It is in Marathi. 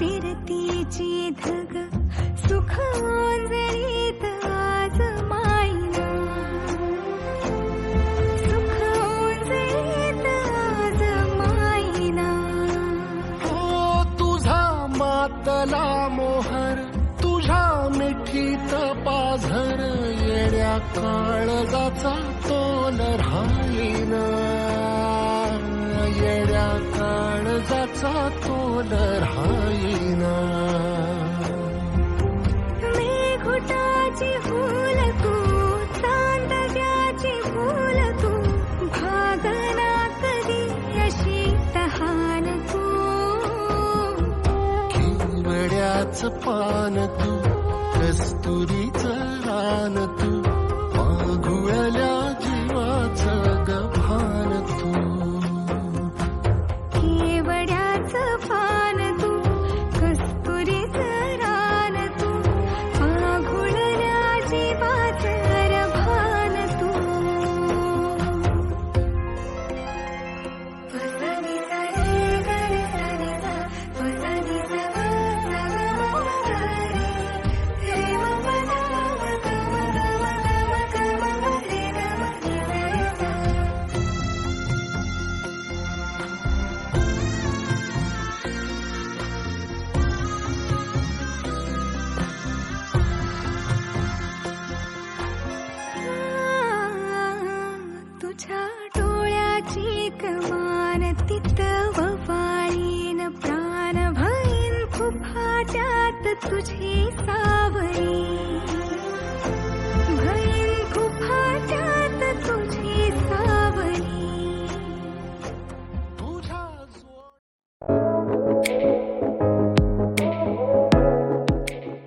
फिरतीची धग सुख ओंजळीत आज माईना, सुख ओंजळीत आज माईना. हो तुझा मातला मोहर, तुझ्या मिठीत पाझर, येड्या काळजाचा तोल राहीना, येड्या काळजाचा तोल राहीना. मेघुटाची फूल तू, चांदण्याची फूल तू, भागना कधी अशी तहान तू. केवड्याच पान तू, कस्तुरीचं रान तू, मागुळल्या जीवाचं गभान तू. केवड्याचं पान तू, कस्तुरीचं रान तू, मागुळल्या जीवाचं रभान तू. वसनी सरे गरे सरे सा, वसनी सवा सवा रे, रे म ग रे ग रे सा. तुझ्या डोळ्याची कमान तिथं ववाळीन प्राण भईन फुफाट्यात तुझी सावळी.